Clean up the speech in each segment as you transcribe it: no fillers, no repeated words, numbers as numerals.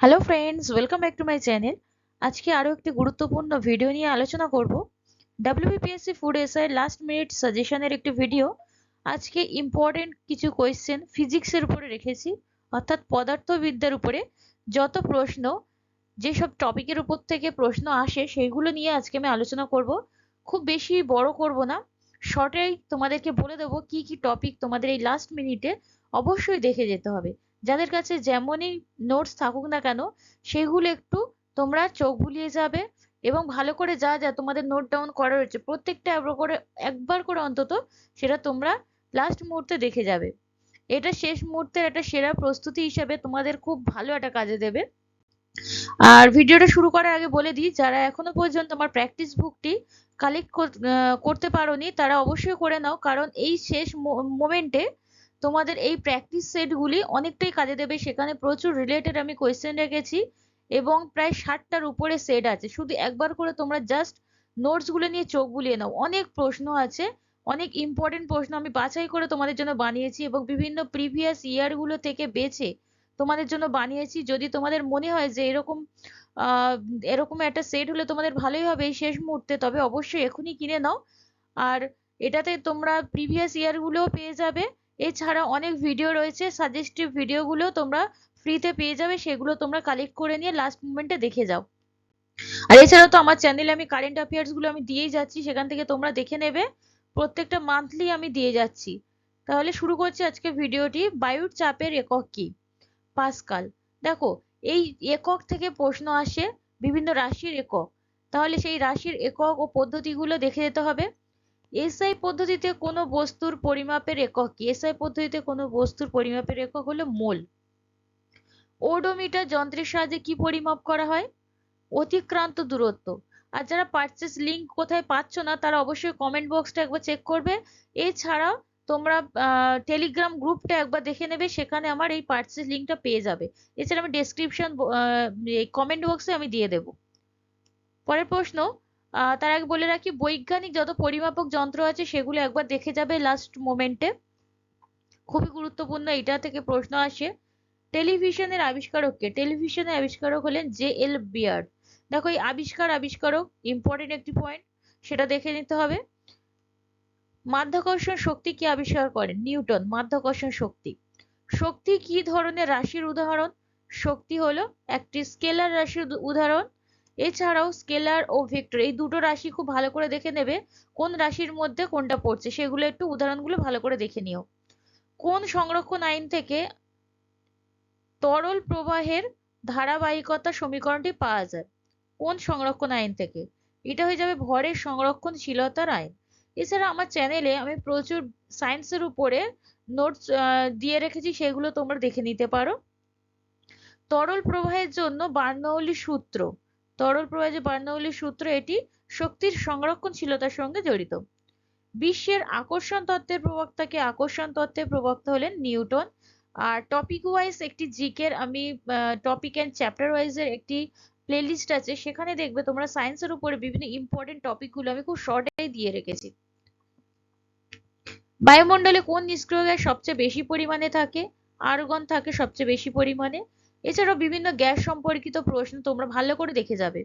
Hello friends, welcome back to my channel. আজকে আরো একটি গুরুত্বপূর্ণ ভিডিও নিয়ে আলোচনা করব। WBPSC food SI last minute সাজেশনের একটি ভিডিও। আজকে ইম্পর্টেন্ট কিছু কোয়েশ্চেন ফিজিক্সের উপরে রেখেছি, অর্থাৎ পদার্থবিদ্যার উপরে যত প্রশ্ন, যেসব টপিকের উপর থেকে প্রশ্ন আসে সেইগুলো নিয়ে আজকে আমি আলোচনা করব। খুব বেশি বড় করব না, শর্টেই তোমাদেরকে বলে দেবো কি কি টপিক তোমাদের এই লাস্ট মিনিটে অবশ্যই দেখে যেতে হবে। যাদের কাছে যেমনই নোটস থাকুক না কেন, সেগুলো একটু তোমরা চোখ বুলিয়ে যাবে এবং ভালো করে যা যা তোমাদের নোট ডাউন করা রয়েছে প্রত্যেকটা একবার করে অন্তত সেটা তোমরা লাস্ট মুহূর্তে দেখে যাবে। এটা শেষ মুহূর্তের একটা সেরা প্রস্তুতি হিসেবে তোমাদের খুব ভালো একটা কাজে দেবে। আর ভিডিওটা শুরু করার আগে বলে দিই, যারা এখনো পর্যন্ত আমার প্র্যাকটিস বুকটি কালেক্ট করতে পারোনি তারা অবশ্যই করে নাও, কারণ এই শেষ মোমেন্টে তোমাদের এই প্র্যাকটিস সেটগুলি অনেকটাই কাজে দেবে। সেখানে প্রচুর রিলেটেড আমি কোয়েশ্চেন রেখেছি এবং প্রায় 60টার উপরে সেট আছে। শুধু একবার করে তোমরা জাস্ট নোটসগুলো নিয়ে চোখ বুলিয়ে নাও। অনেক প্রশ্ন আছে, অনেক ইম্পর্টেন্ট প্রশ্ন আমি বাছাই করে তোমাদের জন্য বানিয়েছি এবং বিভিন্ন প্রিভিয়াস ইয়ারগুলো থেকে বেছে তোমাদের জন্য বানিয়েছি। যদি তোমাদের মনে হয় যে আহ এরকম একটা সেট হলে তোমাদের ভালোই হবে এই শেষ মুহূর্তে, তবে অবশ্যই এখনই কিনে নাও। আর এটাতে তোমরা প্রিভিয়াস ইয়ার গুলোও পেয়ে যাবে। এছাড়া অনেক ভিডিও রয়েছে, সাজেস্টিভ ভিডিওগুলো তোমরা ফ্রিতে পেয়ে যাবে, সেগুলো তোমরা কালেক্ট করে নিয়ে লাস্ট মোমেন্টে দেখে যাও। আর এছাড়াও তো আমার চ্যানেলে আমি কারেন্ট অ্যাফেয়ার্স গুলো আমি দিয়েই যাচ্ছি, সেখান থেকে তোমরা দেখে নেবে। প্রত্যেকটা মান্থলি আমি দিয়ে যাচ্ছি। তাহলে শুরু করছি আজকে ভিডিওটি। বায়ুর চাপের একক কি? পাস্কাল। দেখো, এই একক থেকে প্রশ্ন আসে, বিভিন্ন রাশির একক। তাহলে সেই রাশির একক ও পদ্ধতিগুলো দেখে যেতে হবে। এসআই পদ্ধতিতে কোনো বস্তুর পরিমাপের একক কি? এসআই পদ্ধতিতে কোনো বস্তুর পরিমাপের একক হলো মোল। ওডোমিটার যন্ত্রের সাহায্যে কি পরিমাপ করা হয়? অতিক্রান্ত দূরত্ব। আর যারা পারচেস লিঙ্ক কোথায় পাচ্ছ না তারা অবশ্যই কমেন্ট বক্সটা একবার চেক করবে। এছাড়াও তোমরা টেলিগ্রাম গ্রুপটা একবার দেখে নেবে, সেখানে আমার এই পারচেস লিঙ্কটা পেয়ে যাবে। এছাড়া আমি ডেসক্রিপশন কমেন্ট বক্সে আমি দিয়ে দেবো। পরের প্রশ্ন, তার আগে বলে রাখি বৈজ্ঞানিক যত পরিমাপক যন্ত্র আছে সেগুলো একবার দেখে যাবে লাস্ট মোমেন্টে। খুবই গুরুত্বপূর্ণ, এটা থেকে প্রশ্ন আসে। টেলিভিশনের আবিষ্কারক কে? টেলিভিশনের আবিষ্কারক হলেন জে.এল. বিয়ার্ড। দেখো, এই আবিষ্কারক ইম্পর্টেন্ট একটি পয়েন্ট, সেটা দেখে নিতে হবে। মাধ্যাকর্ষণ শক্তি কে আবিষ্কার করেন? নিউটন। মাধ্যাকর্ষণ শক্তি। শক্তি কি ধরনের রাশির উদাহরণ? শক্তি হলো একটি স্কেলার রাশির উদাহরণ। এছাড়াও স্কেলার ও ভেক্টর এই দুটো রাশি খুব ভালো করে দেখে নেবে, কোন রাশির মধ্যে কোনটা পড়ছে সেগুলো একটু উদাহরণগুলো ভালো করে দেখে নিও। কোন সংরক্ষণ আইন থেকে তরল প্রবাহের ধারাবাহিকতা সমীকরণটি পাওয়া যায়? কোন সংরক্ষণ আইন থেকে? এটা হয়ে যাবে ভরের সংরক্ষণশীলতার আইন। এছাড়া আমার চ্যানেলে আমি প্রচুর সায়েন্সের উপরে নোটস দিয়ে রেখেছি, সেগুলো তোমরা দেখে নিতে পারো। তরল প্রবাহের জন্য বার্নৌলি সূত্র, তরল প্রবাহের যে বার্নৌলি সূত্র, এটি শক্তির সংরক্ষণশীলতার সঙ্গে জড়িত। বিশ্বের আকর্ষণ তত্ত্বের প্রবক্তা কে? আকর্ষণ তত্ত্বের প্রবক্তা হলেন নিউটন। আর টপিক ওয়াইজ একটি জিকের আমি টপিক এন্ড চ্যাপ্টার ওয়াইজ এর একটি প্লেলিস্ট আছে, সেখানে দেখবে তোমরা সায়েন্সের উপরে বিভিন্ন ইম্পর্টেন্ট টপিকগুলো আমি খুব শর্টে দিয়ে রেখেছি। বায়ুমণ্ডলে কোন নিষ্ক্রিয় গ্যাস সবচেয়ে বেশি পরিমাণে থাকে? আর্গন থাকে সবচেয়ে বেশি পরিমাণে। এছাড়াও বিভিন্ন গ্যাস সম্পর্কিত প্রশ্ন তোমরা ভালো করে দেখে যাবে।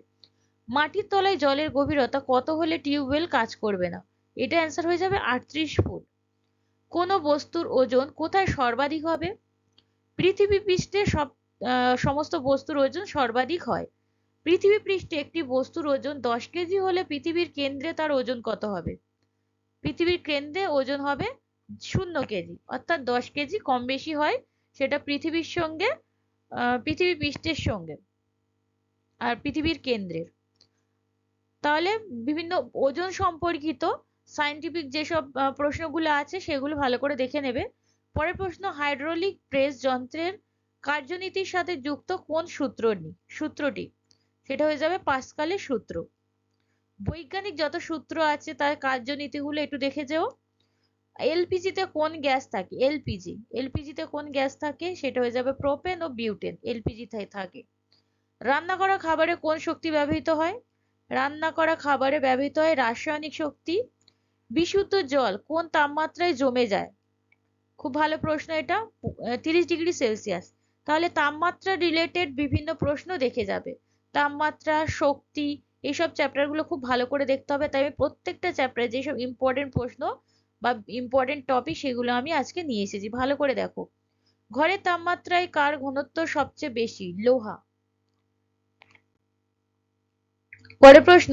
মাটির তলায় জলের গভীরতা কত হলে টিউবওয়েল কাজ করবে না? এটা অ্যান্সার হয়ে যাবে 38 ফুট। কোন বস্তুর ওজন কোথায় সর্বাধিক হবে? পৃথিবী পৃষ্ঠে সমস্ত বস্তুর ওজন সর্বাধিক হয়। পৃথিবী পৃষ্ঠে একটি বস্তুর ওজন 10 কেজি হলে পৃথিবীর কেন্দ্রে তার ওজন কত হবে? পৃথিবীর কেন্দ্রে ওজন হবে 0 কেজি, অর্থাৎ 10 কেজি কম বেশি হয় সেটা পৃথিবীর সঙ্গে, পৃথিবী পৃষ্ঠের সঙ্গে আর পৃথিবীর কেন্দ্রের। তাহলে বিভিন্ন ওজন সম্পর্কিত সায়েন্টিফিক যেসব প্রশ্নগুলো আছে সেগুলো ভালো করে দেখে নেবে। পরের প্রশ্ন, হাইড্রোলিক প্রেস যন্ত্রের কার্যনীতির সাথে যুক্ত কোন সূত্রটি? সেটা হয়ে যাবে পাস্কালের সূত্র। বৈজ্ঞানিক যত সূত্র আছে তার কার্যনীতিগুলো একটু দেখে যেও। এলপিজি তে কোন গ্যাস থাকে? এলপিজি তে কোন গ্যাস থাকে? সেটা হয়ে যাবে প্রোপেন ও বিউটেন, এলপিজি থাকে। রান্না করা খাবারে কোন শক্তি ব্যবহৃত হয়? রান্না করা খাবারে ব্যবহৃত হয় রাসায়নিক শক্তি। বিশুদ্ধ জল কোন তাপমাত্রায় জমে যায়? খুব ভালো প্রশ্ন এটা, 30 ডিগ্রি সেলসিয়াস। তাহলে তাপমাত্রা রিলেটেড বিভিন্ন প্রশ্ন দেখে যাবে। তাপমাত্রা, শক্তি, এইসব চ্যাপ্টারগুলো খুব ভালো করে দেখতে হবে। তাই আমি প্রত্যেকটা চ্যাপ্টারে যেসব ইম্পর্টেন্ট প্রশ্ন বা ইম্পর্টেন্ট টপিক সেগুলো আমি আজকে নিয়ে এসেছি, ভালো করে দেখো। ঘরের তাপমাত্রায় কার ঘনত্ব সবচেয়ে বেশি? লোহা। পরের প্রশ্ন,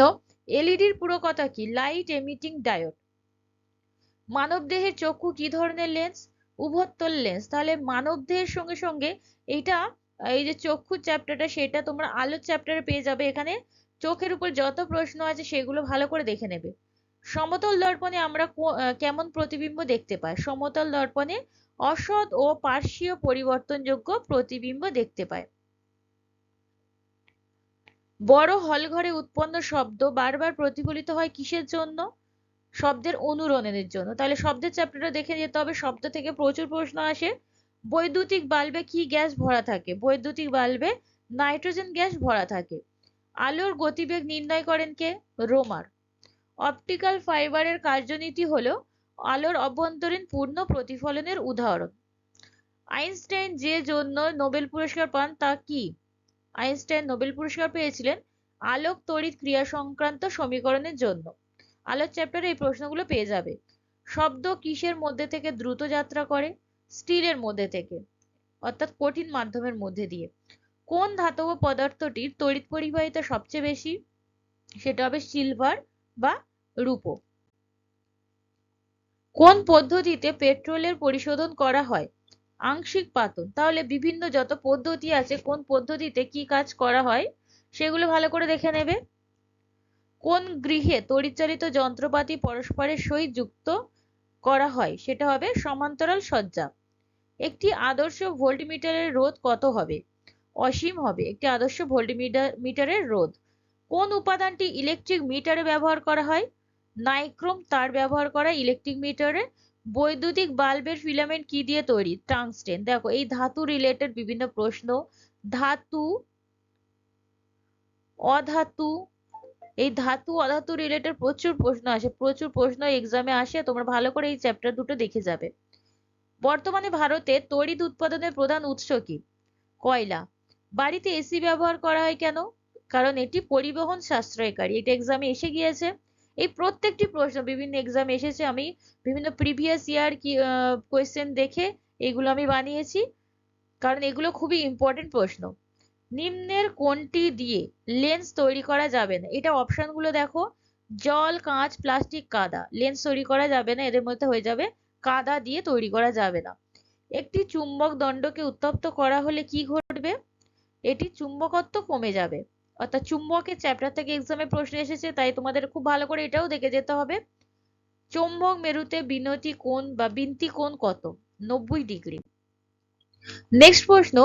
এলইডির পুরো কথা কি? Light emitting diode. মানবদেহের চক্ষু কি ধরনের লেন্স? উভত্তল লেন্স। তাহলে মানবদেহের সঙ্গে সঙ্গে এইটা, এই যে চক্ষুর চ্যাপ্টারটা সেটা তোমরা আলোর চ্যাপ্টারে পেয়ে যাবে। এখানে চোখের উপর যত প্রশ্ন আছে সেগুলো ভালো করে দেখে নেবে। সমতল দর্পণে আমরা কেমন প্রতিবিম্ব দেখতে পাই? সমতল দর্পণে অসৎ ও পার্শ্বীয় পরিবর্তনযোগ্য প্রতিবিম্ব দেখতে পাই। বড় হল ঘরে উৎপন্ন শব্দ বারবার প্রতিফলিত হয় কিসের জন্য? শব্দের অনুরণনের জন্য। তাহলে শব্দের চ্যাপ্টারটা দেখে যেতে হবে, শব্দ থেকে প্রচুর প্রশ্ন আসে। বৈদ্যুতিক বাল্বে কি গ্যাস ভরা থাকে? বৈদ্যুতিক বাল্বে নাইট্রোজেন গ্যাস ভরা থাকে। আলোর গতিবেগ নির্ণয় করেন কে? রোমার। অপটিক্যাল ফাইবারের কার্যনীতি হলো আলোর অভ্যন্তরীণ পূর্ণ প্রতিফলনের উদাহরণ। আইনস্টাইন যে জন্য নোবেল পুরস্কার পান তা কি? আইনস্টাইন নোবেল পুরস্কার পেয়েছিলেন আলোক তড়িৎ ক্রিয়া সংক্রান্ত সমীকরণের জন্য। আলোর চ্যাপ্টারে এই প্রশ্নগুলো পেয়ে যাবে। শব্দ কিসের মধ্যে থেকে দ্রুত যাত্রা করে? স্টিলের মধ্যে থেকে, অর্থাৎ কঠিন মাধ্যমের মধ্যে দিয়ে। কোন ধাতব পদার্থটির তড়িৎ পরিবাহিতা সবচেয়ে বেশি? সেটা হবে সিলভার বা রূপো। কোন পদ্ধতিতে পেট্রোলের পরিশোধন করা হয়? আংশিক পাতন। তাহলে বিভিন্ন যত পদ্ধতি আছে কোন পদ্ধতিতে কি কাজ করা হয় সেগুলো ভালো করে দেখে নেবে। কোন গৃহে তড়িৎচালিত যন্ত্রপাতি পরস্পরের সহিত যুক্ত করা হয়? সেটা হবে সমান্তরাল সজ্জা। একটি আদর্শ ভোল্টমিটারের রোধ কত হবে? অসীম হবে একটি আদর্শ ভোল্টমিটারের রোধ। কোন উপাদানটি ইলেকট্রিক মিটারে ব্যবহার করা হয়? নাইক্রোম তার ব্যবহার করা ইলেকট্রিক মিটারে। বৈদ্যুতিক বাল্বের ফিলামেন্ট কি দিয়ে তৈরি? টাংস্টেন। দেখো এই ধাতু রিলেটেড বিভিন্ন প্রশ্ন, ধাতু, অধাতু, এই ধাতু অধাতু রিলেটেড প্রচুর প্রশ্ন আসে, প্রচুর প্রশ্ন এক্সামে আসে। তোমরা ভালো করে এই চ্যাপ্টার দুটো দেখে যাবে। বর্তমানে ভারতে তড়িৎ উৎপাদনের প্রধান উৎস কি? কয়লা। বাড়িতে এসি ব্যবহার করা হয় কেন? কারণ এটি পরিবহন সাশ্রয়কারী। এটা এক্সামে এসে গিয়েছে। এই প্রত্যেকটি প্রশ্ন বিভিন্ন এক্সামে এসেছে। আমি বিভিন্ন প্রিভিয়াস ইয়ার কি কোয়েশ্চেন দেখে এগুলো আমি বানিয়েছি, কারণ এগুলো খুবই ইম্পর্টেন্ট প্রশ্ন। নিম্নের কোনটি দিয়ে লেন্স তৈরি করা যাবে না? এটা অপশনগুলো দেখো, জল, কাঁচ, প্লাস্টিক, কাদা। লেন্স তৈরি করা যাবে না, এদের মধ্যে হয়ে যাবে কাদা দিয়ে তৈরি করা যাবে না। একটি চুম্বক দণ্ডকে উত্তপ্ত করা হলে কি ঘটবে? এটি চুম্বকত্ব কমে যাবে। অর্থাৎ চুম্বকের চ্যাপ্টার থেকে এক্সামে প্রশ্ন এসেছে, তাই তোমাদের খুব ভালো করে এটাও দেখে যেতে হবে। চৌম্বক মেরুতে বিনতি কোণ বা বিন্তি কোণ কত? 90 ডিগ্রি। নেক্সট প্রশ্ন,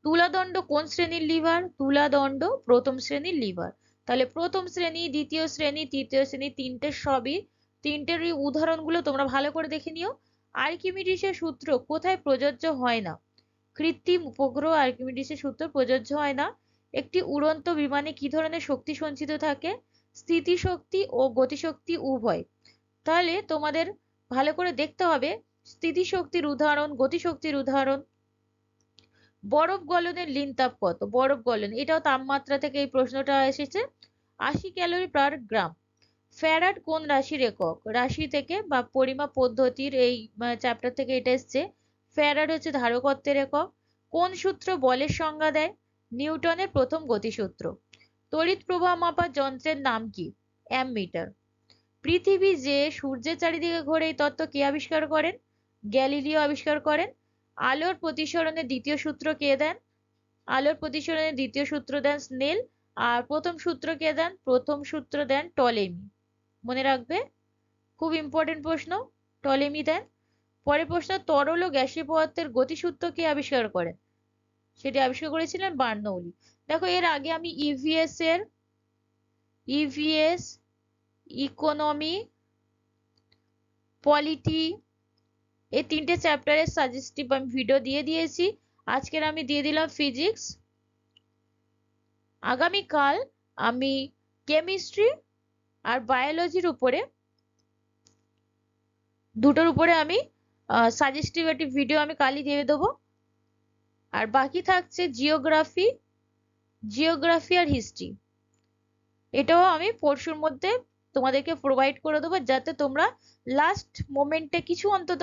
তুলাদণ্ড কোন শ্রেণীর লিভার? তুলাদণ্ড প্রথম শ্রেণীর লিভার। তাহলে প্রথম শ্রেণী, দ্বিতীয় শ্রেণী, তৃতীয় শ্রেণী তিনটেরই উদাহরণগুলো তোমরা ভালো করে দেখে নিও। আর্কিমিডিসের সূত্র কোথায় প্রযোজ্য হয় না? কৃত্রিম উপগ্রহ আর্কিমিডিসের সূত্র প্রযোজ্য হয় না। একটি উড়ন্ত বিমানে কি ধরনের শক্তি সঞ্চিত থাকে? স্থিতিশক্তি ও গতিশক্তি উভয়। তাহলে তোমাদের ভালো করে দেখতে হবে স্থিতিশক্তির উদাহরণ, গতিশক্তির উদাহরণ। বরফ গলনের লিন তাপ কত? বরফ গলন, এটাও তাপমাত্রা থেকে এই প্রশ্নটা এসেছে। 80 ক্যালোরি পার গ্রাম। ফ্যারাড কোন রাশির একক? রাশি থেকে বা পরিমাপ পদ্ধতির এই চ্যাপ্টার থেকে এটা এসছে। ফ্যারাড হচ্ছে ধারকত্বের একক। কোন সূত্র বলের সংজ্ঞা দেয়? নিউটনের প্রথম গতিসূত্র। তড়িৎ প্রবাহ মাপার যন্ত্রের নাম কি? অ্যামমিটার। পৃথিবী যে সূর্যের চারিদিকে ঘোরে এই তত্ত্ব কে আবিষ্কার করেন? গ্যালিলিও আবিষ্কার করেন। আলোর প্রতিসরণের দ্বিতীয় সূত্র কে দেন? আলোর প্রতিসরণের দ্বিতীয় সূত্র দেন স্নেল। আর প্রথম সূত্র কে দেন? প্রথম সূত্র দেন টলেমি। মনে রাখবে, খুব ইম্পর্টেন্ট প্রশ্ন, টলেমি দেন। পরের প্রশ্ন, তরল ও গ্যাসীয় পদার্থের গতিসূত্র কে আবিষ্কার করেন? সেটি আবিষ্কার করেছিলেন বার্নৌলি। দেখো এর আগে আমি ইভিএস, ইকোনমি, পলিটি, এই তিনটে চ্যাপ্টারের সাজেস্টিভ আমি ভিডিও দিয়ে দিয়েছি। আজকের আমি দিয়ে দিলাম ফিজিক্স। আগামীকাল আমি কেমিস্ট্রি আর বায়োলজির উপরে দুটোর উপরে আমি সাজেস্টিভ একটি ভিডিও আমি কালই দিয়ে দেবো। আর বাকি থাকছে জিওগ্রাফি আর হিস্ট্রি। এটাও আমি পরশুর মধ্যে তোমাদেরকে প্রোভাইড করে দেবো, যাতে তোমরা লাস্ট মোমেন্টে কিছু অন্তত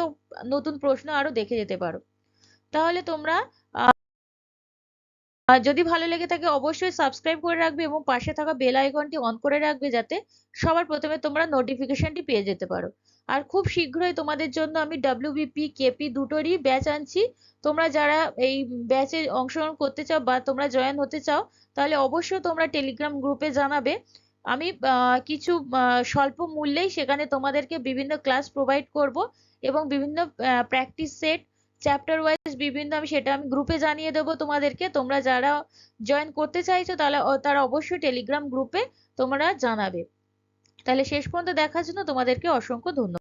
নতুন প্রশ্ন আরো দেখে যেতে পারো। তাহলে তোমরা আর যদি ভালো লেগে থাকে অবশ্যই সাবস্ক্রাইব করে রাখবে এবং পাশে থাকা বেল আইকনটি অন করে রাখবে, যাতে সবার প্রথমে তোমরা নোটিফিকেশনটি পেয়ে যেতে পারো। আর খুব শীঘ্রই তোমাদের জন্য আমি ডাব্লিউবিপি কেপি দুটোরই ব্যাচ আনছি। তোমরা যারা এই ব্যাচে অংশগ্রহণ করতে চাও বা তোমরা জয়েন হতে চাও, তাহলে অবশ্যই তোমরা টেলিগ্রাম গ্রুপে জানাবে। আমি কিছু স্বল্প মূল্যেই সেখানে তোমাদেরকে বিভিন্ন ক্লাস প্রোভাইড করব এবং বিভিন্ন প্র্যাকটিস সেট চ্যাপ্টার ওয়াইজ বিভিন্ন আমি গ্রুপে জানিয়ে দেবো তোমাদেরকে। তোমরা যারা জয়েন করতে চাইছো তারা অবশ্যই টেলিগ্রাম গ্রুপে তোমরা জানাবে। তাহলে শেষ পর্যন্ত দেখার জন্য তোমাদেরকে অসংখ্য ধন্যবাদ।